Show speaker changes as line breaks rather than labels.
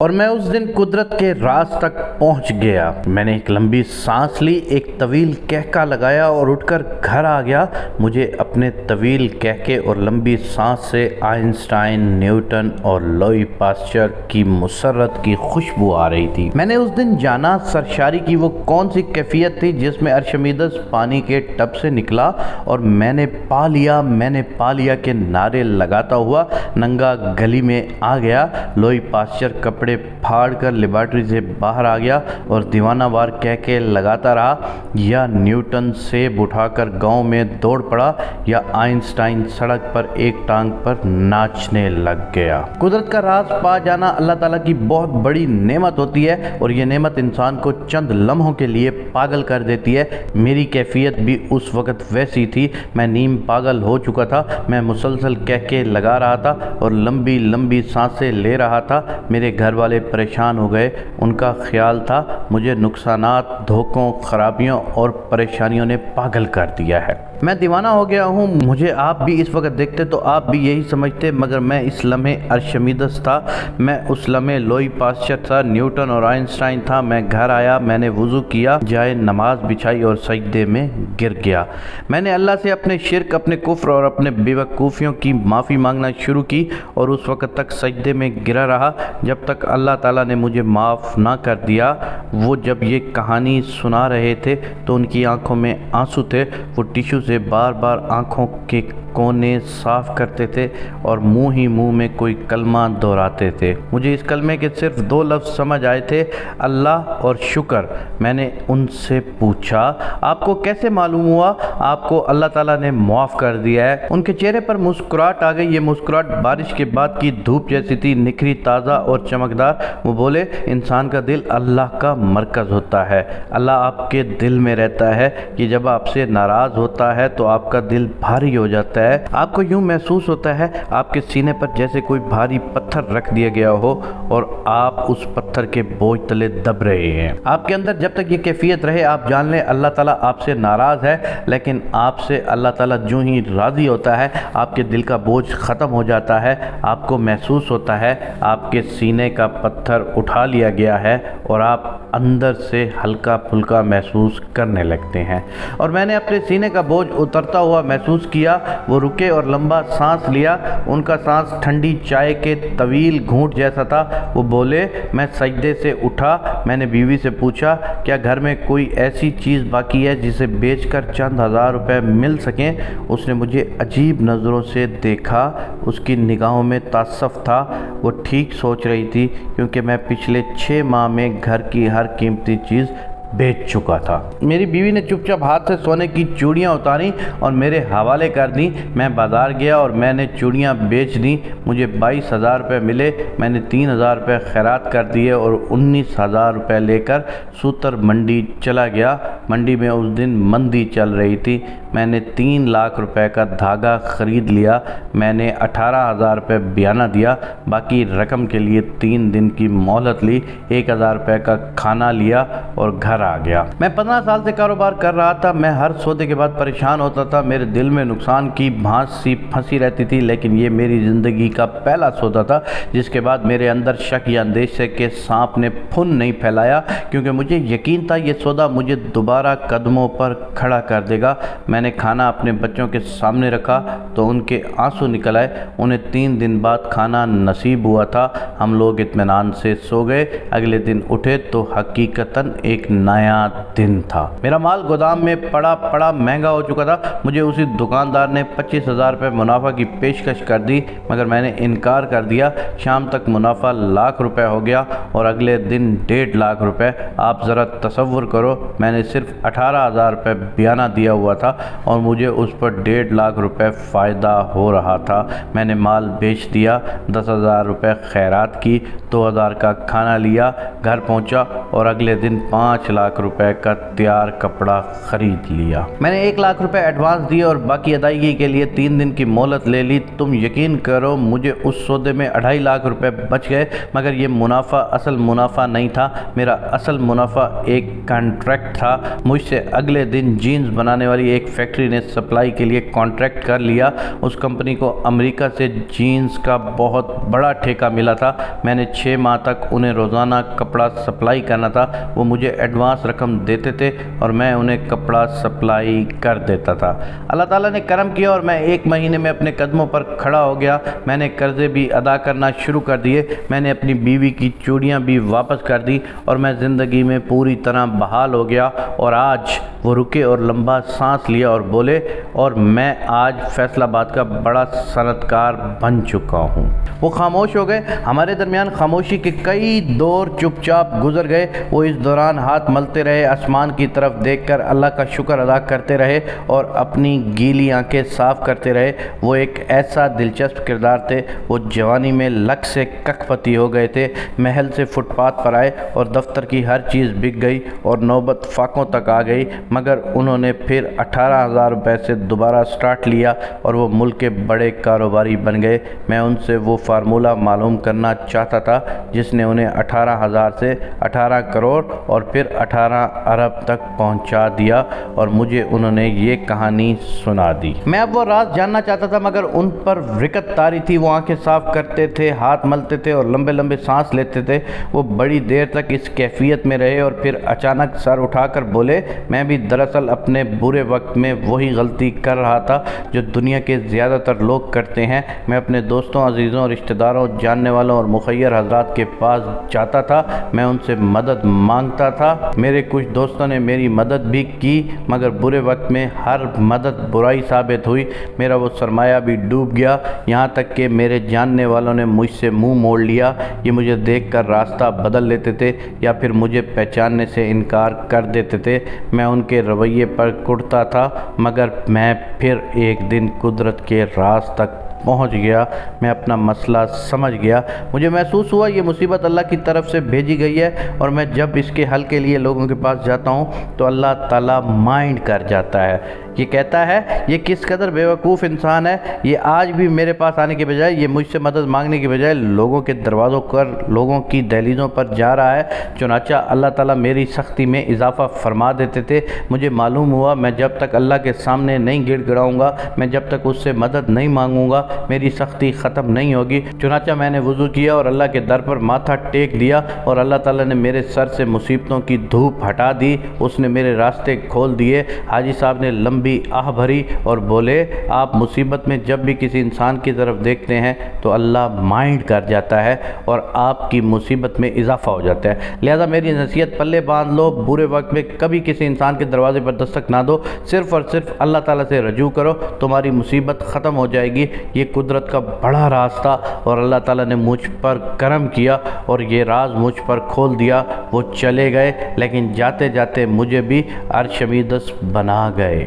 اور میں اس دن قدرت کے راز تک پہنچ گیا۔ میں نے ایک لمبی سانس لی، ایک طویل کہکا لگایا اور اٹھ کر گھر آ گیا۔ مجھے اپنے طویل کہکے اور لمبی سانس سے آئنسٹائن، نیوٹن اور لوئی پاسچر کی مسرت کی خوشبو آ رہی تھی۔ میں نے اس دن جانا سرشاری کی وہ کون سی کیفیت تھی جس میں ارشمیدس پانی کے ٹب سے نکلا اور میں نے پا لیا کے نعرے لگاتا ہوا ننگا گلی میں آ گیا۔ لوئی پاسچر کپڑے پھاڑ کر لیبارٹری سے باہر آ گیا اور دیوانہ وار کہہ کے لگاتا رہا، یا نیوٹن سیب اٹھا کر گاؤں میں دوڑ پڑا، یا آئنسٹائن سڑک پر ایک ٹانگ پر ناچنے لگ گیا۔ قدرت کا راز پا جانا اللہ تعالیٰ کی بہت بڑی نعمت ہوتی ہے، اور یہ نعمت انسان کو چند لمحوں کے لیے پاگل کر دیتی ہے۔ میری کیفیت بھی اس وقت ویسی تھی۔ میں نیم پاگل ہو چکا تھا۔ میں مسلسل کہہ کے لگا رہا تھا اور لمبی لمبی سانسیں لے رہا تھا۔ میرے گھر والے پریشان ہو گئے۔ ان کا خیال تھا مجھے نقصانات، دھوکوں، خرابیوں اور پریشانیوں نے پاگل کر دیا ہے۔ میں دیوانہ ہو گیا ہوں۔ مجھے آپ بھی اس وقت دیکھتے تو آپ بھی یہی سمجھتے، مگر میں اس لمحے ارشمیدس تھا۔ میں اس لمحے لوئی پاسچر تھا، نیوٹن اور آئنسٹائن تھا۔ میں گھر آیا، میں نے وضو کیا، جائے نماز بچھائی اور سجدے میں گر گیا۔ میں نے اللہ سے اپنے شرک، اپنے کفر اور اپنے بے وقوفیوں کی معافی مانگنا شروع کی، اور اس وقت تک سجدے میں گرا رہا جب تک اللہ تعالیٰ نے مجھے معاف نہ کر دیا۔ وہ جب یہ کہانی سنا رہے تھے تو ان کی آنکھوں میں آنسو تھے۔ وہ ٹیشو سے بار بار آنکھوں کے کونے صاف کرتے تھے اور منہ ہی منہ میں کوئی کلمہ دہراتے تھے۔ مجھے اس کلمے کے صرف 2 لفظ سمجھ آئے تھے، اللہ اور شکر۔ میں نے ان سے پوچھا، آپ کو کیسے معلوم ہوا آپ کو اللہ تعالیٰ نے معاف کر دیا ہے؟ ان کے چہرے پر مسکراہٹ آ گئی۔ یہ مسکراہٹ بارش کے بعد کی دھوپ جیسی تھی، نکھری، تازہ اور چمکدار۔ وہ بولے، انسان کا دل اللہ کا مرکز ہوتا ہے۔ اللہ آپ کے دل میں رہتا ہے کہ جب آپ سے ناراض ہوتا ہے تو آپ کا دل بھاری ہو جاتا ہے۔ آپ کو یوں محسوس ہوتا ہے آپ کے سینے پر جیسے کوئی بھاری پتھر رکھ دیا گیا ہو اور آپ اس پتھر کے بوجھ تلے دب رہے ہیں۔ آپ کے اندر جب تک یہ کیفیت رہے آپ جان لیں اللہ تعالیٰ آپ سے ناراض ہے، لیکن آپ سے اللہ تعالیٰ جو ہی راضی ہوتا ہے آپ کے دل کا بوجھ ختم ہو جاتا ہے۔ آپ کو محسوس ہوتا ہے آپ کے سینے کا پتھر اٹھا لیا گیا ہے اور آپ اندر سے ہلکا پھلکا محسوس کرنے لگتے ہیں۔ اور میں نے اپنے سینے کا بوجھ اترتا ہوا محسوس کیا۔ وہ رکے اور لمبا سانس لیا۔ ان کا سانس ٹھنڈی چائے کے طویل گھونٹ جیسا تھا۔ وہ بولے، میں سجدے سے اٹھا۔ میں نے بیوی سے پوچھا، کیا گھر میں کوئی ایسی چیز باقی ہے جسے بیچ کر چند ہزار روپے مل سکیں؟ اس نے مجھے عجیب نظروں سے دیکھا۔ اس کی نگاہوں میں تعصب تھا۔ وہ ٹھیک سوچ رہی تھی کیونکہ میں پچھلے 6 ماہ میں گھر کی ہر قیمتی چیز بیچ چکا تھا۔ میری بیوی نے چپ چاپ ہاتھ سے سونے کی چوڑیاں اتاریں اور میرے حوالے کر دیں۔ میں بازار گیا اور میں نے چوڑیاں بیچ دیں۔ مجھے 22,000 روپے ملے۔ میں نے 3,000 روپے خیرات کر دیے اور 19,000 روپے لے کر سوتر منڈی چلا گیا۔ منڈی میں اس دن مندی چل رہی تھی۔ میں نے 3 لاکھ روپے کا دھاگا خرید لیا۔ میں نے 18,000 روپے بیانہ دیا۔ باقی رقم کے لیے 3 دن کی مہلت لی۔ 1,000 روپے کا کھانا لیا اور گھر آ گیا۔ میں 15 سال سے کاروبار کر رہا تھا۔ میں ہر سودے کے بعد پریشان ہوتا تھا۔ میرے دل میں نقصان کی بھانس سی پھنسی رہتی تھی، لیکن یہ میری زندگی کا پہلا سودا تھا جس کے بعد میرے اندر شک یا اندیشے کے سانپ نے پھن نہیں پھیلایا، کیونکہ مجھے یقین تھا یہ سودا مجھے دوبارہ قدموں پر کھڑا کر دے گا۔ میں نے کھانا اپنے بچوں کے سامنے رکھا تو ان کے آنسو نکل آئے۔ انہیں 3 دن بعد کھانا نصیب ہوا تھا۔ ہم لوگ اطمینان سے سو گئے۔ اگلے دن اٹھے تو حقیقتاً ایک نیا دن تھا۔ میرا مال گودام میں پڑا مہنگا ہو چکا تھا۔ مجھے اسی دکاندار نے 25,000 روپے منافع کی پیشکش کر دی، مگر میں نے انکار کر دیا۔ شام تک منافع لاکھ روپے ہو گیا اور اگلے دن 1.5 لاکھ روپے۔ آپ ذرا تصور کرو، میں نے صرف 18,000 روپے بیانہ دیا ہوا تھا اور مجھے اس پر 1.5 لاکھ روپے فائدہ ہو رہا تھا۔ میں نے مال بیچ دیا، 10,000 روپے خیرات کی، 2,000 کا کھانا لیا، گھر پہنچا اور اگلے دن 5 لاکھ روپے کا تیار کپڑا خرید لیا۔ میں نے 1 لاکھ روپے ایڈوانس دیے اور باقی ادائیگی کے لیے 3 دن کی مہلت لے لی۔ تم یقین کرو مجھے اس سودے میں 2.5 لاکھ روپے بچ گئے، مگر یہ منافع اصل منافع نہیں تھا۔ میرا اصل منافع ایک کانٹریکٹ تھا۔ مجھ سے اگلے دن جینز بنانے والی ایک فیکٹری نے سپلائی کے لیے کانٹریکٹ کر لیا۔ اس کمپنی کو امریکہ سے جینز کا بہت بڑا ٹھیکہ ملا تھا۔ میں نے 6 ماہ تک انہیں روزانہ کپڑا سپلائی کرنا تھا۔ وہ مجھے ایڈوانس رقم دیتے تھے اور میں انہیں کپڑا سپلائی کر دیتا تھا۔ اللہ تعالیٰ نے کرم کیا اور میں 1 مہینے میں اپنے قدموں پر کھڑا ہو گیا۔ میں نے قرضے بھی ادا کرنا شروع کر دیے۔ میں نے اپنی بیوی کی چوڑیاں بھی واپس کر دی اور میں زندگی میں پوری طرح بحال ہو گیا۔ اور آج وہ رکے اور لمبا سانس لیا اور بولے، اور میں آج فیصل آباد کا بڑا صنعت کار بن چکا ہوں۔ وہ خاموش ہو گئے۔ ہمارے درمیان خاموشی کے کئی دور چپ چاپ گزر گئے۔ وہ اس دوران ہاتھ ملتے رہے، آسمان کی طرف دیکھ کر اللہ کا شکر ادا کرتے رہے اور اپنی گیلی آنکھیں صاف کرتے رہے۔ وہ ایک ایسا دلچسپ کردار تھے۔ وہ جوانی میں لک سے ککھ پتی ہو گئے تھے، محل سے فٹ پاتھ پر آئے اور دفتر کی ہر چیز بک گئی اور نوبت فاقوں تک آ گئی، مگر انہوں نے پھر 18,000 روپے سے دوبارہ سٹارٹ لیا اور وہ ملک کے بڑے کاروباری بن گئے۔ میں ان سے وہ فارمولہ معلوم کرنا چاہتا تھا جس نے انہیں 18,000 سے 18 کروڑ اور پھر 18 ارب تک پہنچا دیا، اور مجھے انہوں نے یہ کہانی سنا دی۔ میں اب وہ راز جاننا چاہتا تھا، مگر ان پر رکت طاری تھی۔ وہ آنکھیں صاف کرتے تھے، ہاتھ ملتے تھے اور لمبے لمبے سانس لیتے تھے۔ وہ بڑی دیر تک اس کیفیت میں رہے اور پھر اچانک سر اٹھا کر بولے، میں بھی دراصل اپنے برے وقت میں وہی غلطی کر رہا تھا جو دنیا کے زیادہ تر لوگ کرتے ہیں۔ میں اپنے دوستوں، عزیزوں، رشتہ داروں، جاننے والوں اور مخیر حضرات کے پاس جاتا تھا۔ میں ان سے مدد مانگتا تھا۔ میرے کچھ دوستوں نے میری مدد بھی کی، مگر برے وقت میں ہر مدد برائی ثابت ہوئی۔ میرا وہ سرمایہ بھی ڈوب گیا، یہاں تک کہ میرے جاننے والوں نے مجھ سے منہ موڑ لیا۔ یہ مجھے دیکھ کر راستہ بدل لیتے تھے یا پھر مجھے پہچاننے سے انکار کر دیتے تھے۔ میں ان کے رویے پر کڑتا تھا، مگر میں پھر ایک دن قدرت کے راز تک پہنچ گیا۔ میں اپنا مسئلہ سمجھ گیا۔ مجھے محسوس ہوا یہ مصیبت اللہ کی طرف سے بھیجی گئی ہے، اور میں جب اس کے حل کے لیے لوگوں کے پاس جاتا ہوں تو اللہ تعالیٰ مائنڈ کر جاتا ہے۔ یہ کہتا ہے یہ کس قدر بیوقوف انسان ہے، یہ آج بھی میرے پاس آنے کے بجائے، یہ مجھ سے مدد مانگنے کے بجائے لوگوں کے دروازوں پر، لوگوں کی دہلیزوں پر جا رہا ہے۔ چنانچہ اللہ تعالیٰ میری سختی میں اضافہ فرما دیتے تھے۔ مجھے معلوم ہوا میں جب تک اللہ کے سامنے نہیں گڑ گڑاؤں گا، میں جب تک اس سے مدد نہیں مانگوں گا، میری سختی ختم نہیں ہوگی۔ چنانچہ میں نے وضو کیا اور اللہ کے در پر ماتھا ٹیک دیا، اور اللہ تعالیٰ نے میرے سر سے مصیبتوں کی دھوپ ہٹا دی۔ اس نے میرے راستے کھول دیے۔ حاجی صاحب نے لمبی آہ بھری اور بولے، آپ مصیبت میں جب بھی کسی انسان کی طرف دیکھتے ہیں تو اللہ مائنڈ کر جاتا ہے اور آپ کی مصیبت میں اضافہ ہو جاتا ہے۔ لہذا میری نصیحت پلے باندھ لو، برے وقت میں کبھی کسی انسان کے دروازے پر دستک نہ دو، صرف اور صرف اللہ تعالیٰ سے رجوع کرو، تمہاری مصیبت ختم ہو جائے گی۔ یہ قدرت کا بڑا راز تھا اور اللہ تعالیٰ نے مجھ پر کرم کیا اور یہ راز مجھ پر کھول دیا۔ وہ چلے گئے، لیکن جاتے جاتے مجھے بھی ارشمیدس بنا گئے۔